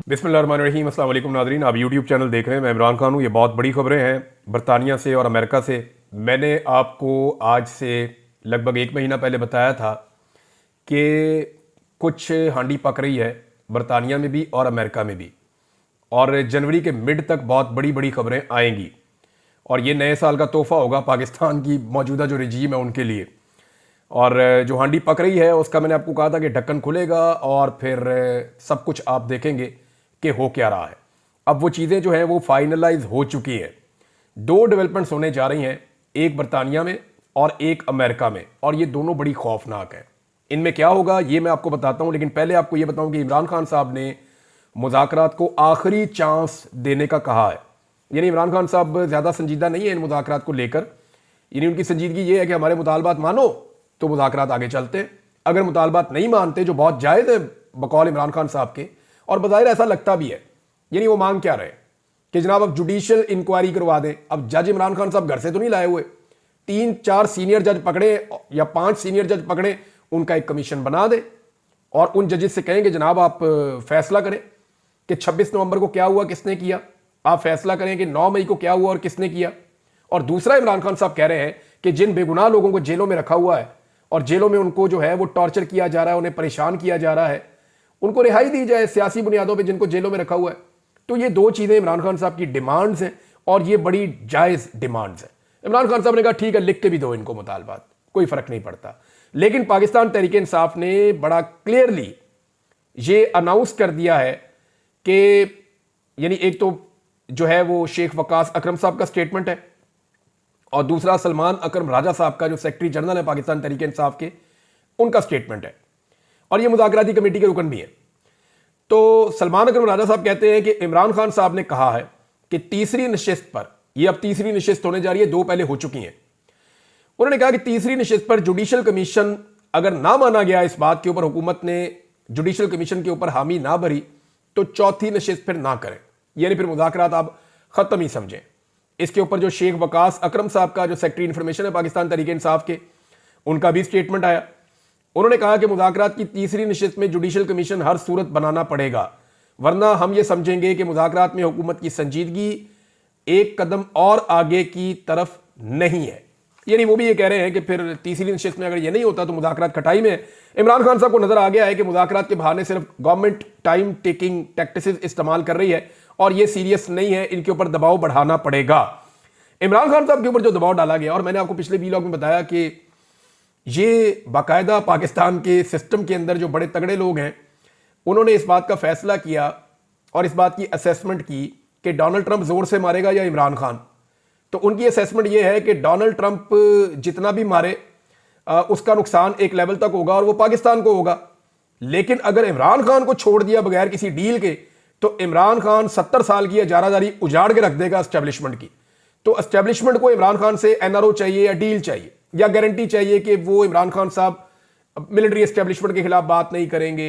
बिस्मिल्लाहिर्रहमानिर्रहीम। अस्सलाम वालेकुम नाज़रीन, आप यूट्यूब चैनल देख रहे हैं। मैं इमरान खान हूँ। ये बहुत बड़ी खबरें हैं बरतानिया से और अमेरिका से। मैंने आपको आज से लगभग एक महीना पहले बताया था कि कुछ हांडी पक रही है बरतानिया में भी और अमेरिका में भी, और जनवरी के मिड तक बहुत बड़ी बड़ी खबरें आएंगी और ये नए साल का तोहफा होगा पाकिस्तान की मौजूदा जो रजीम है उनके लिए। और जो हांडी पक रही है उसका मैंने आपको कहा था कि ढक्कन खुलेगा और फिर सब कुछ आप देखेंगे कि हो क्या रहा है। अब वो चीज़ें जो हैं वो फाइनलाइज हो चुकी हैं। दो डेवलपमेंट्स होने जा रही हैं, एक बरतानिया में और एक अमेरिका में, और ये दोनों बड़ी खौफनाक हैं। इनमें क्या होगा ये मैं आपको बताता हूं, लेकिन पहले आपको ये बताऊं कि इमरान खान साहब ने मुज़ाकरात को आखिरी चांस देने का कहा है। यानी इमरान खान साहब ज़्यादा संजीदा नहीं है इन मुज़ाकरात को लेकर। यानी उनकी संजीदगी ये है कि हमारे मुतालबात मानो तो मुज़ाकरात आगे चलते हैं, अगर मुतालबात नहीं मानते, जो बहुत जायज़ है बकौल इमरान खान साहब के, और बज़ाहिर ऐसा लगता भी है। यानी वो मांग क्या रहे कि जनाब अब जुडिशल इंक्वायरी करवा दें। अब जज इमरान खान साहब घर से तो नहीं लाए हुए, 3-4 सीनियर जज पकड़े या 5 सीनियर जज पकड़े, उनका एक कमीशन बना दे और उन जजेस से कहेंगे जनाब आप फैसला करें कि 26 नवंबर को क्या हुआ, किसने किया। आप फैसला करें कि 9 मई को क्या हुआ और किसने किया। और दूसरा, इमरान खान साहब कह रहे हैं कि जिन बेगुनाह लोगों को जेलों में रखा हुआ है और जेलों में उनको जो है वो टॉर्चर किया जा रहा है, उन्हें परेशान किया जा रहा है, उनको रिहाई दी जाए सियासी बुनियादों पे जिनको जेलों में रखा हुआ है। तो ये दो चीज़ें इमरान खान साहब की डिमांड्स हैं और ये बड़ी जायज़ डिमांड्स हैं। इमरान खान साहब ने कहा ठीक है, लिख के भी दो इनको मुतालबात, कोई फ़र्क नहीं पड़ता। लेकिन पाकिस्तान तहरीक इंसाफ ने बड़ा क्लियरली ये अनाउंस कर दिया है कि यानी एक तो जो है वो शेख वकास अकरम साहब का स्टेटमेंट है और दूसरा सलमान अकरम राजा साहब का, जो सेक्रेटरी जनरल है पाकिस्तान तहरीक इंसाफ के, उनका स्टेटमेंट है और ये मुज़ाकराती कमेटी के रुकन भी है। तो सलमान अकरम राजा साहब कहते हैं कि इमरान खान साहब ने कहा है कि तीसरी नशिस्त पर, ये अब तीसरी नशिस्त होने जा रही है, 2 पहले हो चुकी हैं। उन्होंने कहा कि तीसरी नशिस्त पर जुडिशल कमीशन अगर ना माना गया, इस बात के ऊपर हुकूमत ने जुडिशल कमीशन के ऊपर हामी ना भरी, तो चौथी नशिस्त फिर ना करें, यानी फिर मुज़ाकरात आप ख़त्म ही समझें। इसके ऊपर जो शेख वकास अकरम साहब का, जो सेक्रेटरी इन्फॉर्मेशन है पाकिस्तान तहरीक इंसाफ के, उनका भी स्टेटमेंट आया। उन्होंने कहा कि मुज़ाकरात की तीसरी नशिस्त में जुडिशल कमीशन हर सूरत बनाना पड़ेगा, वरना हम ये समझेंगे कि मुज़ाकरात में हुकूमत की संजीदगी एक कदम और आगे की तरफ नहीं है। यानी वो भी ये कह रहे हैं कि फिर तीसरी नशिस्त में अगर ये नहीं होता तो मुज़ाकरात खटाई में। इमरान खान साहब को नजर आ गया है कि मुज़ाकरात के बहाने सिर्फ गवर्नमेंट टाइम टेकिंग टैक्टिसेस इस्तेमाल कर रही है और ये सीरियस नहीं है, इनके ऊपर दबाव बढ़ाना पड़ेगा। इमरान खान साहब के ऊपर जो दबाव डाला गया, और मैंने आपको पिछले वीलॉग में बताया कि ये बाकायदा पाकिस्तान के सिस्टम के अंदर जो बड़े तगड़े लोग हैं उन्होंने इस बात का फैसला किया और इस बात की असेसमेंट की कि डोनाल्ड ट्रंप जोर से मारेगा या इमरान खान। तो उनकी असेसमेंट ये है कि डोनाल्ड ट्रंप जितना भी मारे उसका नुकसान एक लेवल तक होगा और वो पाकिस्तान को होगा, लेकिन अगर इमरान खान को छोड़ दिया बगैर किसी डील के तो इमरान खान 70 साल की इजारादारी उजाड़ के रख देगा एस्टेब्लिशमेंट की। तो एस्टेब्लिशमेंट को इमरान खान से एनआरओ चाहिए या डील चाहिए या गारंटी चाहिए कि वो इमरान खान साहब मिलिट्री एस्टेब्लिशमेंट के खिलाफ बात नहीं करेंगे,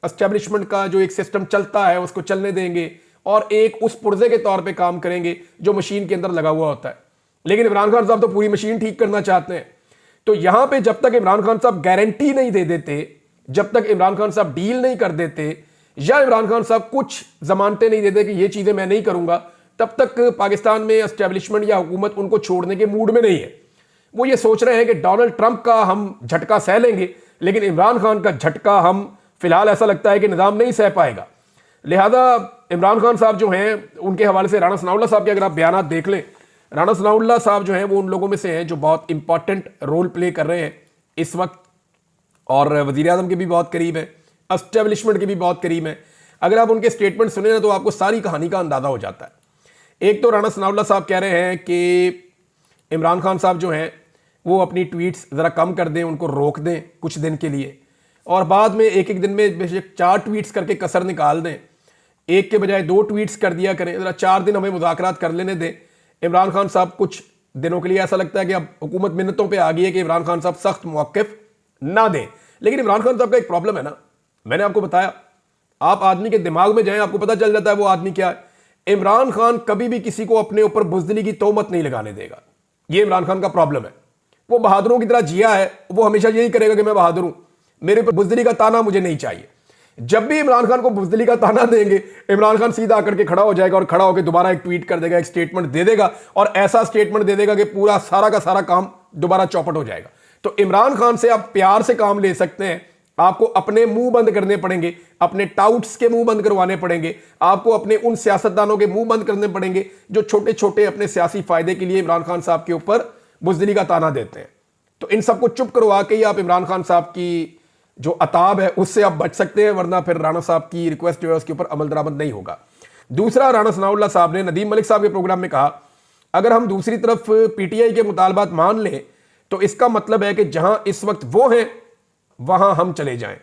एस्टेब्लिशमेंट का जो एक सिस्टम चलता है उसको चलने देंगे और एक उस पुर्जे के तौर पे काम करेंगे जो मशीन के अंदर लगा हुआ होता है। लेकिन इमरान खान साहब तो पूरी मशीन ठीक करना चाहते हैं। तो यहां पे जब तक इमरान खान साहब गारंटी नहीं दे देते, जब तक इमरान खान साहब डील नहीं कर देते या इमरान खान साहब कुछ जमानतें नहीं देते कि ये चीजें मैं नहीं करूंगा, तब तक पाकिस्तान में एस्टेब्लिशमेंट या हुकूमत उनको छोड़ने के मूड में नहीं है। वो ये सोच रहे हैं कि डोनाल्ड ट्रंप का हम झटका सह लेंगे, लेकिन इमरान खान का झटका हम फिलहाल ऐसा लगता है कि निज़ाम नहीं सह पाएगा। लिहाजा इमरान खान साहब जो हैं उनके हवाले से राणा सनाउल्लाह साहब के अगर आप बयान देख लें, राणा सनाउल्लाह साहब जो हैं वो उन लोगों में से हैं जो बहुत इंपॉर्टेंट रोल प्ले कर रहे हैं इस वक्त और वज़ीर आज़म के भी बहुत करीब है, एस्टेब्लिशमेंट के भी बहुत करीब है। अगर आप उनके स्टेटमेंट सुने ना तो आपको सारी कहानी का अंदाजा हो जाता है। एक तो राणा सनाउल्लाह साहब कह रहे हैं कि इमरान खान साहब जो हैं वो अपनी ट्वीट्स ज़रा कम कर दें, उनको रोक दें कुछ दिन के लिए, और बाद में एक दिन में बेशक 4 ट्वीट्स करके कसर निकाल दें, एक के बजाय 2 ट्वीट्स कर दिया करें, ज़रा 4 दिन हमें मुज़ाकरात कर लेने दें। इमरान खान साहब कुछ दिनों के लिए ऐसा लगता है कि अब हुकूमत मिन्नतों पे आ गई है कि इमरान खान साहब सख्त मौक़िफ़ ना दें। लेकिन इमरान खान साहब का एक प्रॉब्लम है ना, मैंने आपको बताया, आप आदमी के दिमाग में जाएं आपको पता चल जाता है वो आदमी क्या है। इमरान खान कभी भी किसी को अपने ऊपर बुज़दिली की तोहमत नहीं लगाने देगा, ये इमरान खान का प्रॉब्लम है। वो बहादुरों की तरह जिया है, वो हमेशा यही करेगा कि मैं बहादुर हूं, मेरे ऊपर बुज़दिली का ताना मुझे नहीं चाहिए। जब भी इमरान खान को बुज़दिली का ताना देंगे, इमरान खान सीधा आकर के खड़ा हो जाएगा और खड़ा होकर दोबारा एक ट्वीट कर देगा, एक स्टेटमेंट दे देगा और ऐसा स्टेटमेंट दे देगा कि पूरा सारा का सारा काम दोबारा चौपट हो जाएगा। तो इमरान खान से आप प्यार से काम ले सकते हैं, आपको अपने मुंह बंद करने पड़ेंगे, अपने टाउट्स के मुंह बंद करवाने पड़ेंगे, आपको अपने उन सियासतदानों के मुंह बंद करने पड़ेंगे जो छोटे छोटे अपने सियासी फायदे के लिए इमरान खान साहब के ऊपर बुज़दिली का ताना देते हैं। तो इन सबको चुप करवा के ही आप इमरान खान साहब की जो अताब है उससे आप बच सकते हैं, वरना फिर राणा साहब की रिक्वेस्ट जो है उसके ऊपर अमल दरामद नहीं होगा। दूसरा, राणा सनाउल्लाह साहब ने नदीम मलिक साहब के प्रोग्राम में कहा, अगर हम दूसरी तरफ पीटीआई के मुतालबात मान लें तो इसका मतलब है कि जहां इस वक्त वो हैं वहां हम चले जाएं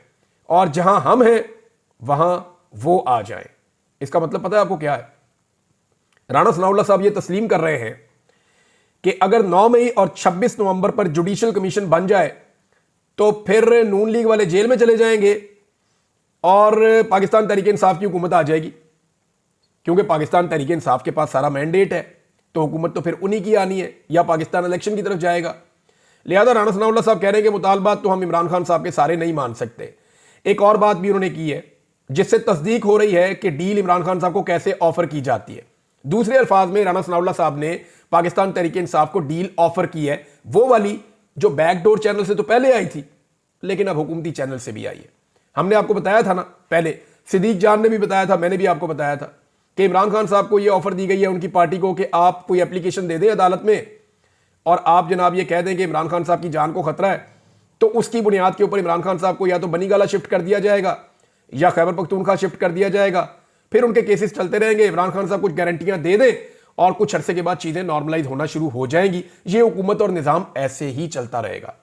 और जहां हम हैं वहां वो आ जाएं। इसका मतलब पता है आपको क्या है? राणा सनाउल्लाह साहब ये तस्लीम कर रहे हैं कि अगर 9 मई और 26 नवंबर पर जुडिशल कमीशन बन जाए तो फिर नून लीग वाले जेल में चले जाएंगे और पाकिस्तान तहरीक इंसाफ की हुकूमत आ जाएगी, क्योंकि पाकिस्तान तहरीक इंसाफ के पास सारा मैंडेट है, तो हुकूमत तो फिर उन्हीं की आनी है या पाकिस्तान इलेक्शन की तरफ जाएगा। लिहाजा राणा सनाउल्लाह साहब कह रहे हैं कि मुतालबात तो हम इमरान खान साहब के सारे नहीं मान सकते। एक और बात भी उन्होंने की है जिससे तस्दीक हो रही है कि डील इमरान खान साहब को कैसे ऑफर की जाती है। दूसरे अल्फाज में राणा सनाउल्लाह साहब ने पाकिस्तान तहरीक इंसाफ को डील ऑफर की है, वो वाली जो बैकडोर चैनल से तो पहले आई थी लेकिन अब हुकूमती चैनल से भी आई है। हमने आपको बताया था ना, पहले सिद्दीक जान ने भी बताया था, मैंने भी आपको बताया था कि इमरान खान साहब को यह ऑफर दी गई है उनकी पार्टी को कि आप कोई एप्लीकेशन दे दें अदालत में और आप जनाब ये कह दें कि इमरान खान साहब की जान को खतरा है, तो उसकी बुनियाद के ऊपर इमरान खान साहब को या तो बनीगाला शिफ्ट कर दिया जाएगा या खैबर पख्तूनख्वा शिफ्ट कर दिया जाएगा। फिर उनके केसेस चलते रहेंगे, इमरान खान साहब कुछ गारंटियां दे दें और कुछ अरसे के बाद चीजें नॉर्मलाइज होना शुरू हो जाएंगी। ये हुकूमत और निजाम ऐसे ही चलता रहेगा।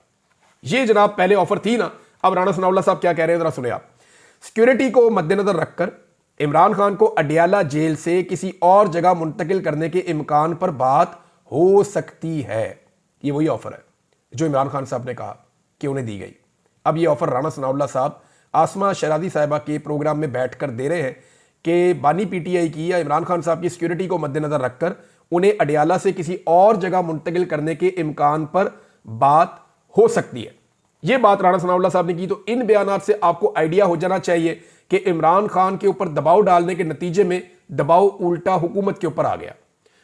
ये जनाब पहले ऑफर थी ना। अब राणा सनाउल्लाह साहब क्या कह रहे हैं जरा सुने आप। सिक्योरिटी को मद्देनजर रखकर इमरान खान को अडियाला जेल से किसी और जगह मुंतकिल करने के इम्कान पर बात हो सकती है। ये वही ऑफर है जो इमरान खान साहब ने कहा कि उन्हें दी गई। अब ये ऑफर राणा सनाउल्लाह साहब आसमा शरादी साहिबा के प्रोग्राम में बैठकर दे रहे हैं कि बानी पीटीआई की या इमरान खान साहब की सिक्योरिटी को मद्देनजर रखकर उन्हें अडियाला से किसी और जगह मुंतकिल करने के इम्कान पर बात हो सकती है। यह बात राणा सनाउल्लाह साहब ने की। तो इन बयानात से आपको आइडिया हो जाना चाहिए कि इमरान खान के ऊपर दबाव डालने के नतीजे में दबाव उल्टा हुकूमत के ऊपर आ गया।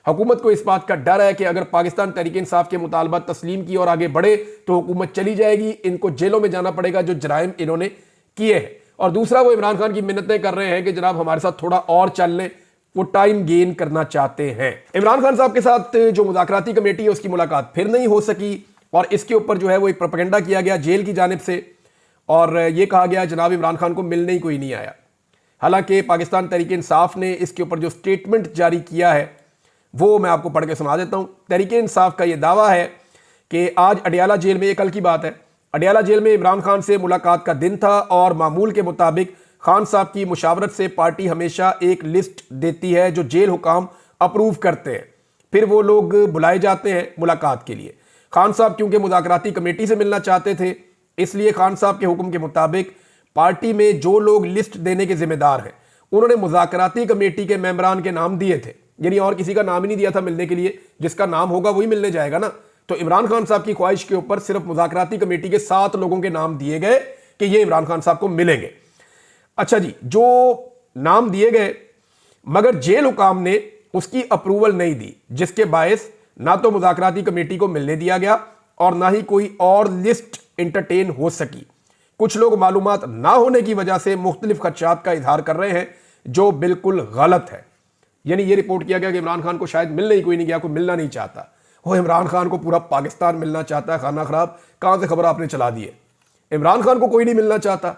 हुकूमत को इस बात का डर है कि अगर पाकिस्तान तहरीक इंसाफ के मुतालबात तस्लीम की और आगे बढ़े तो हुकूमत चली जाएगी, इनको जेलों में जाना पड़ेगा जो जराइम इन्होंने किए हैं। और दूसरा, वो इमरान खान की मिन्नतें कर रहे हैं कि जनाब हमारे साथ थोड़ा और चल लें, वो टाइम गेन करना चाहते हैं। इमरान खान साहब के साथ जो मुज़ाकराती कमेटी है उसकी मुलाकात फिर नहीं हो सकी और इसके ऊपर जो है वो एक प्रोपेगेंडा किया गया जेल की जानिब से और ये कहा गया जनाब इमरान खान को मिलने ही कोई नहीं आया। हालांकि पाकिस्तान तहरीक इंसाफ ने इसके ऊपर जो स्टेटमेंट जारी किया है वो मैं आपको पढ़ के सुना देता हूं। तहरीक इंसाफ का ये दावा है कि आज अडियाला जेल में, ये कल की बात है, अडियाला जेल में इमरान खान से मुलाकात का दिन था और मामूल के मुताबिक खान साहब की मुशावरत से पार्टी हमेशा एक लिस्ट देती है जो जेल हुकाम अप्रूव करते हैं, फिर वो लोग बुलाए जाते हैं मुलाकात के लिए। खान साहब क्योंकि मुज़ाकराती कमेटी से मिलना चाहते थे, इसलिए खान साहब के हुक्म के मुताबिक पार्टी में जो लोग लिस्ट देने के जिम्मेदार हैं उन्होंने मुज़ाकराती कमेटी के मेंबरान के नाम दिए थे, यानी और किसी का नाम ही नहीं दिया था मिलने के लिए। जिसका नाम होगा वही मिलने जाएगा ना। तो इमरान खान साहब की ख्वाहिश के ऊपर सिर्फ मुज़ाकराती कमेटी के 7 लोगों के नाम दिए गए कि ये इमरान खान साहब को मिलेंगे। अच्छा जी, जो नाम दिए गए मगर जेल हुकाम ने उसकी अप्रूवल नहीं दी, जिसके बायस ना तो मुज़ाकराती कमेटी को मिलने दिया गया और ना ही कोई और लिस्ट इंटरटेन हो सकी। कुछ लोग मालूमात ना होने की वजह से मुख्तलिफ खदशात का इजहार कर रहे हैं जो बिल्कुल गलत है। यानी ये रिपोर्ट किया गया कि इमरान खान को शायद मिलने ही कोई नहीं गया, कोई मिलना नहीं चाहता। वो इमरान खान को पूरा पाकिस्तान मिलना चाहता है। खाना खराब, कहां से खबर आपने चला दी है। इमरान खान को कोई नहीं मिलना चाहता,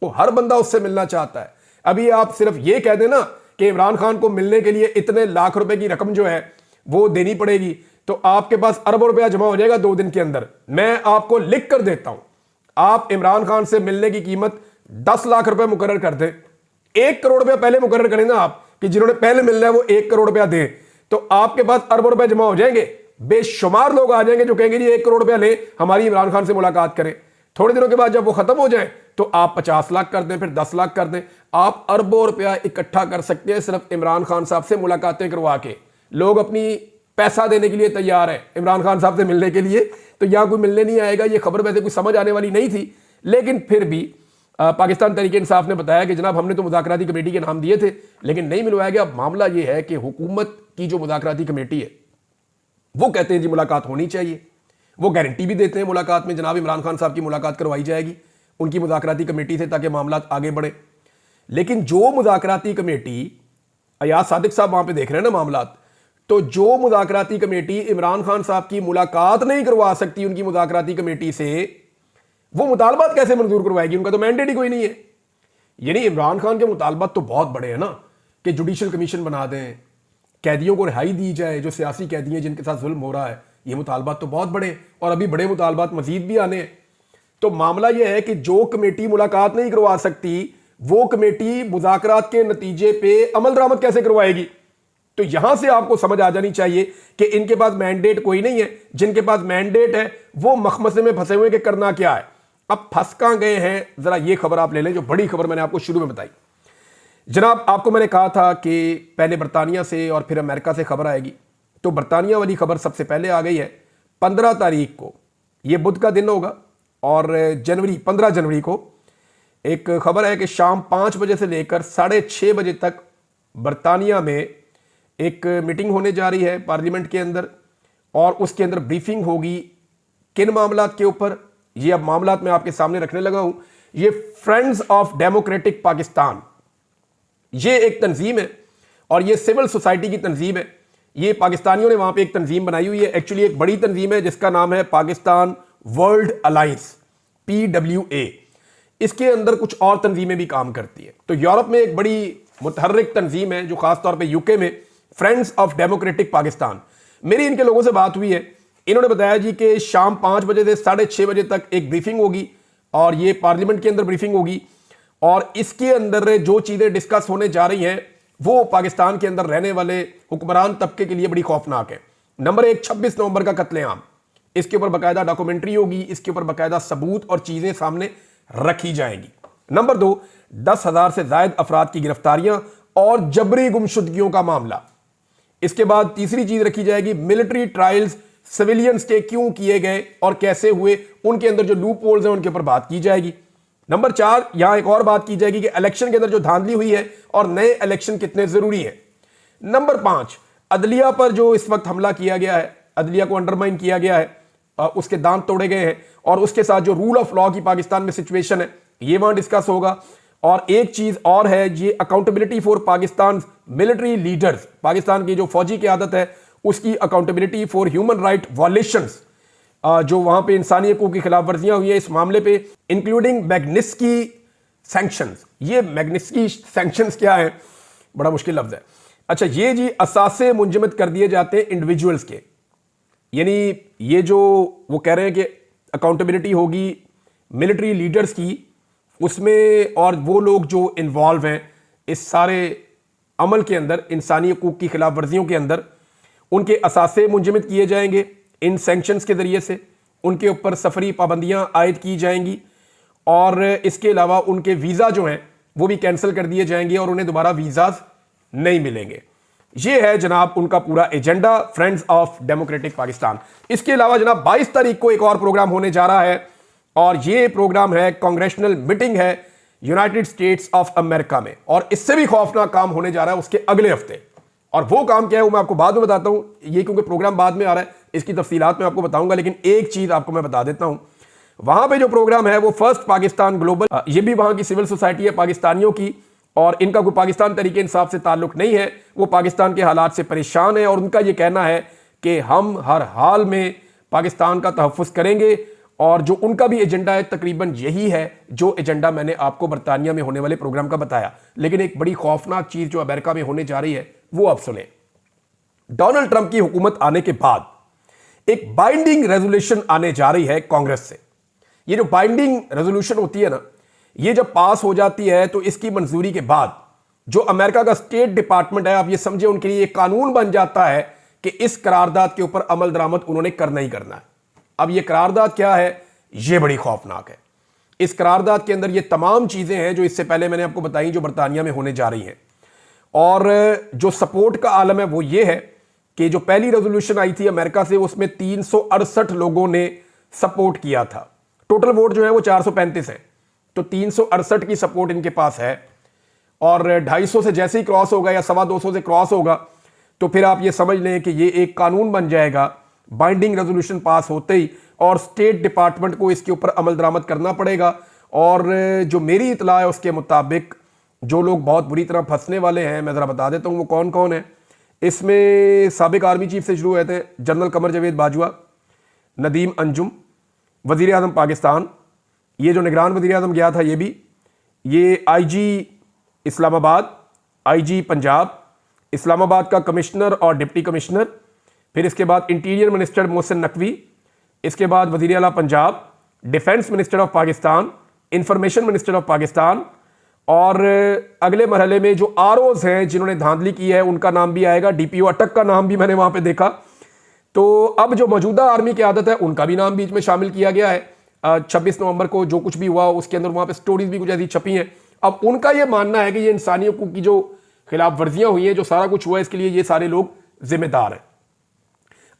वो हर बंदा उससे मिलना चाहता है। अभी आप सिर्फ ये कह देना कि इमरान खान को मिलने के लिए इतने लाख रुपए की रकम जो है वो देनी पड़ेगी तो आपके पास अरबों रुपया जमा हो जाएगा 2 दिन के अंदर। मैं आपको लिख कर देता हूं, आप इमरान खान से मिलने की कीमत 10 लाख रुपए मुकर्रर कर दें। 1 करोड़ रुपया पहले मुकर्रर करें ना आप कि जिन्होंने पहले मिलना है वो 1 करोड़ रुपया दें, तो आपके पास अरबों रुपए जमा हो जाएंगे। बेशुमार लोग आ जाएंगे जो कहेंगे जी 1 करोड़ रुपया ले, हमारी इमरान खान से मुलाकात करें। थोड़े दिनों के बाद जब वो खत्म हो जाए तो आप 50 लाख कर दें, फिर 10 लाख कर दें। आप अरबों रुपया इकट्ठा कर सकते हैं सिर्फ इमरान खान साहब से मुलाकातें करवा के। लोग अपनी पैसा देने के लिए तैयार है इमरान खान साहब से मिलने के लिए। तो यहां कोई मिलने नहीं आएगा। ये खबर वैसे कुछ समझ आने वाली नहीं थी, लेकिन फिर भी पाकिस्तान तहरीक इंसाफ ने बताया कि जनाब हमने तो मुज़ाकराती कमेटी के नाम दिए थे लेकिन नहीं मिलवाया गया। मामला ये है कि हुकूमत की जो मुज़ाकराती कमेटी है वो कहते हैं जी मुलाकात होनी चाहिए, वो गारंटी भी देते हैं मुलाकात में जनाब इमरान खान साहब की मुलाकात करवाई जाएगी उनकी मुज़ाकराती कमेटी से ताकि मामला आगे बढ़े। लेकिन जो मुज़ाकराती कमेटी, अयाज सादिक साहब वहां पे देख रहे हैं ना मामलात, तो जो मुज़ाकराती कमेटी इमरान खान साहब की मुलाकात नहीं करवा सकती उनकी मुज़ाकराती कमेटी से, वो मुतालबात कैसे मंजूर करवाएगी? उनका तो मैंडेट ही कोई नहीं है। यानी इमरान खान के मुतालबात तो बहुत बड़े हैं ना कि जुडिशल कमीशन बना दें, कैदियों को रिहाई दी जाए जो सियासी कैदी हैं जिनके साथ जुल्म हो रहा है, ये मुतालबात तो बहुत बड़े और अभी बड़े मुतालबात मजीद भी आने हैं। तो मामला यह है कि जो कमेटी मुलाकात नहीं करवा सकती वो कमेटी मुज़ाकरात के नतीजे पे अमल दरामद कैसे करवाएगी? तो यहां से आपको समझ आ जानी चाहिए कि इनके पास मैंडेट कोई नहीं है। जिनके पास मैंडेट है वो मखमसे में फंसे हुए कि करना क्या है। अब फंस कहां गए हैं, जरा ये खबर आप ले लें, जो बड़ी खबर मैंने आपको शुरू में बताई। जनाब आपको मैंने कहा था कि पहले बरतानिया से और फिर अमेरिका से खबर आएगी, तो बरतानिया वाली खबर सबसे पहले आ गई है। 15 तारीख को, ये बुध का दिन होगा, और 15 जनवरी को एक खबर है कि शाम 5 बजे से लेकर 6:30 बजे तक बरतानिया में एक मीटिंग होने जा रही है पार्लियामेंट के अंदर, और उसके अंदर ब्रीफिंग होगी किन मामलात के ऊपर। ये अब मामलात मैं आपके सामने रखने लगा हूं। ये फ्रेंड्स ऑफ डेमोक्रेटिक पाकिस्तान, ये एक तंजीम है और ये सिविल सोसाइटी की तंजीम है। ये पाकिस्तानियों ने वहां पे एक तंजीम बनाई हुई है। एक्चुअली एक बड़ी तंजीम है जिसका नाम है पाकिस्तान वर्ल्ड अलायंस, PWA। इसके अंदर कुछ और तंजीमें भी काम करती है। तो यूरोप में एक बड़ी मुतहर्रिक तंजीम है जो खासतौर पे यूके में, फ्रेंड्स ऑफ डेमोक्रेटिक पाकिस्तान। मेरी इनके लोगों से बात हुई है, इन्होंने बताया जी कि शाम 5 बजे से 6:30 बजे तक एक ब्रीफिंग होगी और ये पार्लियामेंट के अंदर ब्रीफिंग होगी, और इसके अंदर जो चीजें डिस्कस होने जा रही हैं वो पाकिस्तान के अंदर रहने वाले हुक्मरान तबके के लिए बड़ी खौफनाक है। नंबर 1, 26 नवंबर का कत्लेआम, इसके ऊपर बाकायदा डॉक्यूमेंट्री होगी, इसके ऊपर बाकायदा सबूत और चीजें सामने रखी जाएंगी। नंबर 2, 10,000 से ज्यादा अफराद की गिरफ्तारियां और जबरी गुमशुदगियों का मामला। इसके बाद तीसरी चीज रखी जाएगी मिलिट्री ट्रायल्स सिविलियंस के क्यों किए गए और कैसे हुए, उनके अंदर जो लूप होल्स हैं उनके ऊपर बात की जाएगी। नंबर 4, यहां एक और बात की जाएगी कि इलेक्शन के अंदर जो धांधली हुई है और नए इलेक्शन कितने जरूरी है। नंबर 5, अदलिया पर जो इस वक्त हमला किया गया है, अदलिया को अंडरमाइन किया गया है, उसके दांत तोड़े गए हैं, और उसके साथ जो रूल ऑफ लॉ की पाकिस्तान में सिचुएशन है ये वहां डिस्कस होगा। और एक चीज और है, ये accountability for Pakistan military leaders, Pakistan की जो फौजी क़यादत है उसकी अकाउंटेबिलिटी फॉर ह्यूमन राइट वॉलेशंस, जो वहां पे इंसानी हकूक की खिलाफ वर्जियां हुई है इस मामले पे, इंक्लूडिंग मैग्निस्की सैंक्शंस। ये मैग्निस्की सैंक्शंस क्या है, बड़ा मुश्किल लफ्ज है। अच्छा, ये जी असासे मुंजमद कर दिए जाते हैं इंडिविजुअल्स के, यानी ये जो वो कह रहे हैं कि अकाउंटेबिलिटी होगी मिलिट्री लीडर्स की उसमें, और वो लोग जो इन्वॉल्व हैं इस सारे अमल के अंदर, इंसानी हकूक की खिलाफ वर्जियों के अंदर, उनके असासे मुंजमद किए जाएंगे इन सैंक्शंस के जरिए से, उनके ऊपर सफरी पाबंदियां आयद की जाएंगी, और इसके अलावा उनके वीज़ा जो हैं वो भी कैंसिल कर दिए जाएंगे और उन्हें दोबारा वीज़ाज नहीं मिलेंगे। ये है जनाब उनका पूरा agenda, friends of democratic Pakistan. इसके अलावा जनाब 22 तारीख को एक और प्रोग्राम होने जा रहा है, और ये प्रोग्राम है कांग्रेशनल मीटिंग है यूनाइटेड स्टेट्स ऑफ अमेरिका में, और इससे भी खौफनाक काम होने जा रहा है उसके अगले हफ्ते। और वो काम क्या है वो मैं आपको बाद में बताता हूं, ये क्योंकि प्रोग्राम बाद में आ रहा है इसकी तफसीलात मैं आपको बताऊंगा, लेकिन एक चीज आपको मैं बता देता हूं, वहां पे जो प्रोग्राम है वो फर्स्ट पाकिस्तान ग्लोबल, ये भी वहां की सिविल सोसाइटी है पाकिस्तानियों की, और इनका कोई पाकिस्तान तरीके इंसाफ से ताल्लुक नहीं है, वो पाकिस्तान के हालात से परेशान है, और उनका ये कहना है कि हम हर हाल में पाकिस्तान का तहफ़्फ़ुज़ करेंगे, और जो उनका भी एजेंडा है तकरीबन यही है जो एजेंडा मैंने आपको बरतानिया में होने वाले प्रोग्राम का बताया। लेकिन एक बड़ी खौफनाक चीज जो अमेरिका में होने जा रही है वो आप सुने। डोनाल्ड ट्रंप की हुकूमत आने के बाद एक बाइंडिंग रेजोल्यूशन आने जा रही है कांग्रेस से। ये जो बाइंडिंग रेजोल्यूशन होती है ना, ये जब पास हो जाती है तो इसकी मंजूरी के बाद जो अमेरिका का स्टेट डिपार्टमेंट है, आप ये समझे उनके लिए एक कानून बन जाता है कि इस करारदाद के ऊपर अमल दरामद उन्होंने करना ही करना है। अब ये करारदाद क्या है, ये बड़ी खौफनाक है। इस करारदाद के अंदर ये तमाम चीजें हैं जो इससे पहले मैंने आपको बताई जो बरतानिया में होने जा रही हैं, और जो सपोर्ट का आलम है वो ये है कि जो पहली रेजोल्यूशन आई थी अमेरिका से उसमें 368 लोगों ने सपोर्ट किया था। टोटल वोट जो है वो 435 है, तो 368 की सपोर्ट इनके पास है, और 250 से जैसे ही क्रॉस होगा या 225 से क्रॉस होगा तो फिर आप ये समझ लें कि ये एक कानून बन जाएगा बाइंडिंग रेजोल्यूशन पास होते ही, और स्टेट डिपार्टमेंट को इसके ऊपर अमल दरामद करना पड़ेगा। और जो मेरी इतला है उसके मुताबिक जो लोग बहुत बुरी तरह फंसने वाले हैं, मैं ज़रा बता देता हूँ वो कौन कौन है। इसमें साबिक आर्मी चीफ से शुरू हुए थे जनरल कमर जावेद बाजवा, नदीम अंजुम, वज़ीर आज़म पाकिस्तान, ये जो निगरान वज़ीर आज़म गया था ये भी, ये आईजी इस्लामाबाद, आईजी पंजाब, इस्लामाबाद का कमिश्नर और डिप्टी कमिश्नर, फिर इसके बाद इंटीरियर मिनिस्टर मोहसिन नकवी, इसके बाद वज़ीर आला Punjab, defence minister of Pakistan, information minister of Pakistan, और अगले मरहले में जो आरओज हैं जिन्होंने धांधली की है उनका नाम भी आएगा। डीपीओ अटक का नाम भी मैंने वहां पे देखा। तो अब जो मौजूदा आर्मी की आदत है उनका भी नाम बीच में शामिल किया गया है। 26 नवंबर को जो कुछ भी हुआ उसके अंदर वहां पे स्टोरीज भी कुछ ऐसी छपी हैं। अब उनका यह मानना है कि ये इंसानियों की जो खिलाफ वर्जियां हुई हैं, जो सारा कुछ हुआ है, इसके लिए ये सारे लोग जिम्मेदार हैं।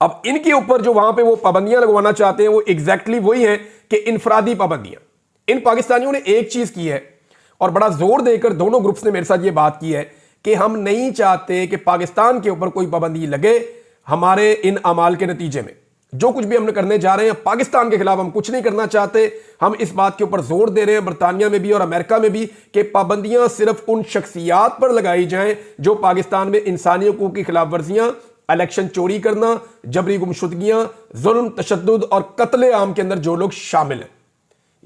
अब इनके ऊपर जो वहां पे वो पाबंदियां लगवाना चाहते हैं वो एग्जैक्टली वही है कि इनफरादी पाबंदियां। इन पाकिस्तानियों ने एक चीज की है और बड़ा जोर देकर दोनों ग्रुप्स ने मेरे साथ ये बात की है कि हम नहीं चाहते कि पाकिस्तान के ऊपर कोई पाबंदी लगे। हमारे इन अमाल के नतीजे में जो कुछ भी हम करने जा रहे हैं पाकिस्तान के खिलाफ हम कुछ नहीं करना चाहते। हम इस बात के ऊपर जोर दे रहे हैं बरतानिया में भी और अमेरिका में भी कि पाबंदियां सिर्फ उन शख्सियात पर लगाई जाएं जो पाकिस्तान में इंसानी हकूक की खिलाफ वर्जियां, इलेक्शन चोरी करना, जबरी गुमशुदगियां, जुल्म, तशद्दुद और कत्ले आम के अंदर जो लोग शामिल हैं,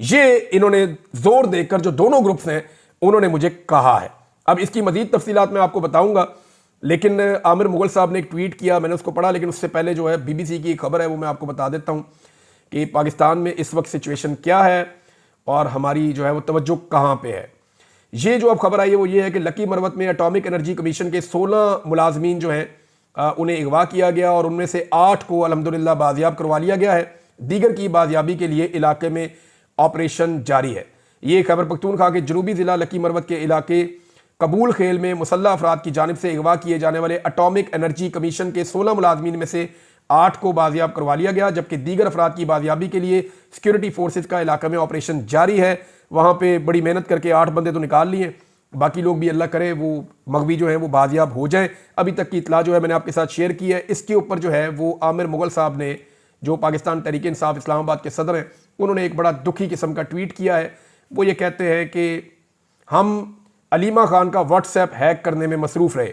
ये इन्होंने जोर देकर जो दोनों ग्रुप्स हैं उन्होंने मुझे कहा है। अब इसकी मजीद तफसीलात मैं आपको बताऊंगा, लेकिन आमिर मुगल साहब ने एक ट्वीट किया, मैंने उसको पढ़ा, लेकिन उससे पहले जो है बीबीसी की एक खबर है वो मैं आपको बता देता हूं कि पाकिस्तान में इस वक्त सिचुएशन क्या है और हमारी जो है वो तवज्जो कहां पे है। ये जो अब खबर आई है वो ये है कि लकी मरवत में एटॉमिक एनर्जी कमीशन के 16 मुलाजमीन जो हैं उन्हें अगवा किया गया और उनमें से 8 को अल्हम्दुलिल्लाह बाजियाब करवा लिया गया है। दीगर की बाजियाबी के लिए इलाके में ऑपरेशन जारी है। ये खैबर पख्तूनख्वा के जनूबी जिला लकी मरवत के इलाके कबूल खेल में मुसल्लह अफराद की जानिब से अगवा किए जाने वाले एटॉमिक एनर्जी कमीशन के 16 मुलाजमीन में से 8 को बाजियाब करवा लिया गया, जबकि दीगर अफराद की बाजियाबी के लिए सिक्योरिटी फोर्सेज का इलाके में ऑपरेशन जारी है। वहाँ पे बड़ी मेहनत करके 8 बंदे तो निकाल लिए, बाकी लोग भी अल्लाह करे वो मगवी जो है वो बाजियाब हो जाए। अभी तक की इतला जो है मैंने आपके साथ शेयर की है। इसके ऊपर जो है वो आमिर मुगल साहब ने, जो पाकिस्तान तहरीक इंसाफ इस्लामाबाद के सदर हैं, उन्होंने एक बड़ा दुखी किस्म का ट्वीट किया है। वो ये कहते हैं कि हम अलीमा खान का व्हाट्सएप हैक करने में मसरूफ रहे,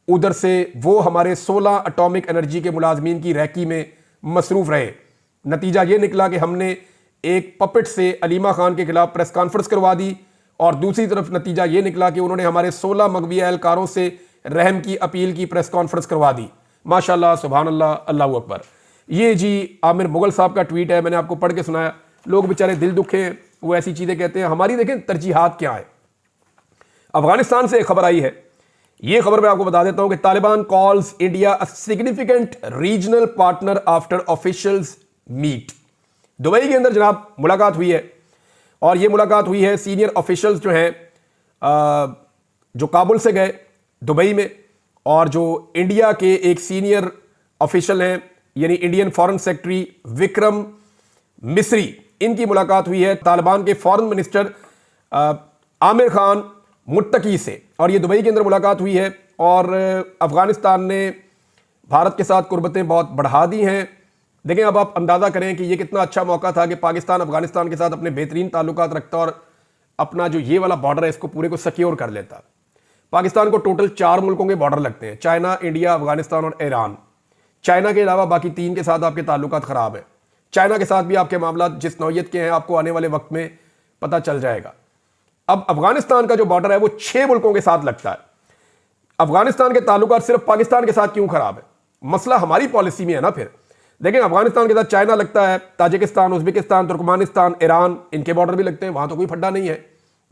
उधर से वो हमारे 16 एटॉमिक एनर्जी के मुलाजमीन की रैकी में मसरूफ रहे। नतीजा ये निकला कि हमने एक पपेट से अलीमा खान के खिलाफ प्रेस कॉन्फ्रेंस करवा दी और दूसरी तरफ नतीजा ये निकला कि उन्होंने हमारे 16 मगवी एहलकारों से रहम की अपील की प्रेस कॉन्फ्रेंस करवा दी। माशाल्लाह, सुभान अल्लाह, अल्लाहू अकबर। ये जी आमिर मुगल साहब का ट्वीट है, मैंने आपको पढ़ के सुनाया। लोग बेचारे दिल दुखे हैं, वो ऐसी चीजें कहते हैं। हमारी देखें तरजीहात क्या है। अफगानिस्तान से एक खबर आई है, ये खबर मैं आपको बता देता हूं कि Taliban calls India a significant regional partner after officials meet. Dubai के अंदर जनाब मुलाकात हुई है और ये मुलाकात हुई है सीनियर ऑफिशियल्स जो हैं जो काबुल से गए दुबई में, और जो इंडिया के एक सीनियर ऑफिशियल हैं यानी Indian foreign secretary Vikram Misri, इनकी मुलाकात हुई है तालिबान के फॉरेन मिनिस्टर आमिर खान मुत्तकी से, और ये दुबई के अंदर मुलाकात हुई है। और अफगानिस्तान ने भारत के साथ कुर्बतें बहुत बढ़ा दी हैं। देखें, अब आप अंदाज़ा करें कि ये कितना अच्छा मौका था कि पाकिस्तान अफगानिस्तान के साथ अपने बेहतरीन ताल्लुकात रखता और अपना जो ये वाला बॉर्डर है इसको पूरे को सिक्योर कर लेता। पाकिस्तान को टोटल 4 मुल्कों के बॉर्डर लगते हैं, चाइना, इंडिया, अफगानिस्तान और ईरान। चाइना के अलावा बाकी 3 के साथ आपके ताल्लुकात ख़राब है। चाइना के साथ भी आपके मामला जिस नौयत के हैं आपको आने वाले वक्त में पता चल जाएगा। अब अफगानिस्तान का जो बॉर्डर है वो 6 मुल्कों के साथ लगता है। अफगानिस्तान के ताल्लुकात सिर्फ पाकिस्तान के साथ क्यों खराब है? मसला हमारी पॉलिसी में है ना। फिर देखें, अफगानिस्तान के साथ चाइना लगता है, ताजिकिस्तान, उज्बेकिस्तान, तुर्कमानिस्तान, ईरान, इनके बॉर्डर भी लगते हैं, वहां तो कोई फड्डा नहीं है।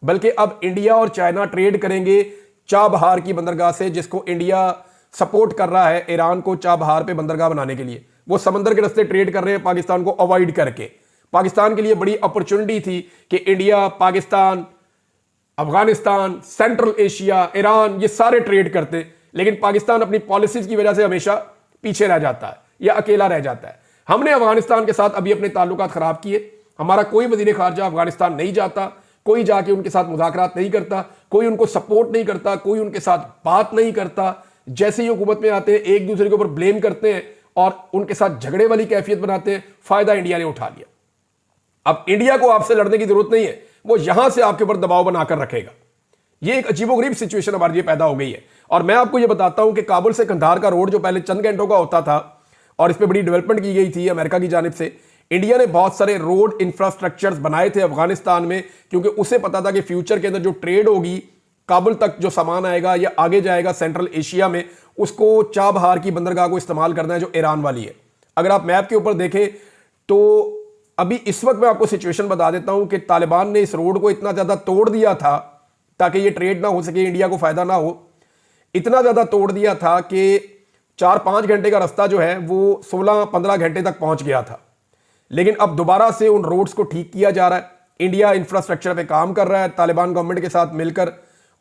बल्कि अब इंडिया और चाइना ट्रेड करेंगे चाबहार की बंदरगाह से, जिसको इंडिया सपोर्ट कर रहा है ईरान को चाबहार पे बंदरगाह बनाने के लिए। वो समंदर के रास्ते ट्रेड कर रहे हैं पाकिस्तान को अवॉइड करके। पाकिस्तान के लिए बड़ी अपॉर्चुनिटी थी कि India, Pakistan, Afghanistan, central Asia, Iran, ये सारे ट्रेड करते, लेकिन पाकिस्तान अपनी पॉलिसीज की वजह से हमेशा पीछे रह जाता है या अकेला रह जाता है। हमने अफगानिस्तान के साथ अभी अपने ताल्लुकात खराब किए। हमारा कोई वजीर खारजा अफगानिस्तान नहीं जाता, कोई जाके उनके साथ मुज़ाकरात नहीं करता, कोई उनको सपोर्ट नहीं करता, कोई उनके साथ बात नहीं करता। जैसे ही हुकूमत में आते हैं एक दूसरे के ऊपर ब्लेम करते हैं और उनके साथ झगड़े वाली कैफियत बनाते हैं। फायदा इंडिया ने उठा लिया। अब इंडिया को आपसे लड़ने की जरूरत नहीं है, वो यहां से आपके ऊपर दबाव बनाकर रखेगा। ये एक अजीबोगरीब सिचुएशन हमारे लिए पैदा हो गई है। और मैं आपको ये बताता हूं कि काबुल से कंधार का रोड जो पहले चंद घंटों का होता था और इस पर बड़ी डेवलपमेंट की गई थी अमेरिका की जानिब से, इंडिया ने बहुत सारे रोड इंफ्रास्ट्रक्चर्स बनाए थे अफगानिस्तान में, क्योंकि उसे पता था कि फ्यूचर के अंदर जो ट्रेड होगी, काबुल तक जो सामान आएगा या आगे जाएगा सेंट्रल एशिया में, उसको चाबहार की बंदरगाह को इस्तेमाल करना है जो ईरान वाली है। अगर आप मैप के ऊपर देखें तो अभी इस वक्त मैं आपको सिचुएशन बता देता हूं कि तालिबान ने इस रोड को इतना ज्यादा तोड़ दिया था ताकि ये ट्रेड ना हो सके, इंडिया को फायदा ना हो। इतना ज्यादा तोड़ दिया था कि 4-5 घंटे का रास्ता जो है वो 16-15 घंटे तक पहुंच गया था। लेकिन अब दोबारा से उन रोड्स को ठीक किया जा रहा है। इंडिया इंफ्रास्ट्रक्चर पे काम कर रहा है तालिबान गवर्नमेंट के साथ मिलकर,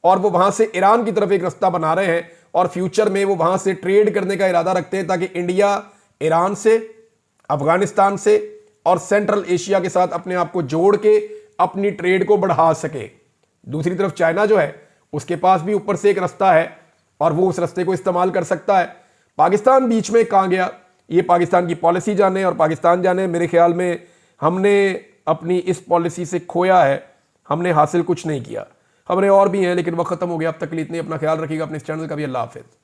और वो वहां से ईरान की तरफ एक रास्ता बना रहे हैं और फ्यूचर में वो वहां से ट्रेड करने का इरादा रखते हैं ताकि इंडिया ईरान से, अफगानिस्तान से और सेंट्रल एशिया के साथ अपने आप को जोड़ के अपनी ट्रेड को बढ़ा सके। दूसरी तरफ चाइना जो है उसके पास भी ऊपर से एक रास्ता है और वो उस रास्ते को इस्तेमाल कर सकता है। पाकिस्तान बीच में कहां गया, ये पाकिस्तान की पॉलिसी जाने और पाकिस्तान जाने। मेरे ख्याल में हमने अपनी इस पॉलिसी से खोया है, हमने हासिल कुछ नहीं किया। खबरें और भी हैं लेकिन वक्त खत्म हो गया। अब तक के लिए इतने, अपना ख्याल रखिएगा, अपने इस चैनल का भी। अल्लाह हाफिज़।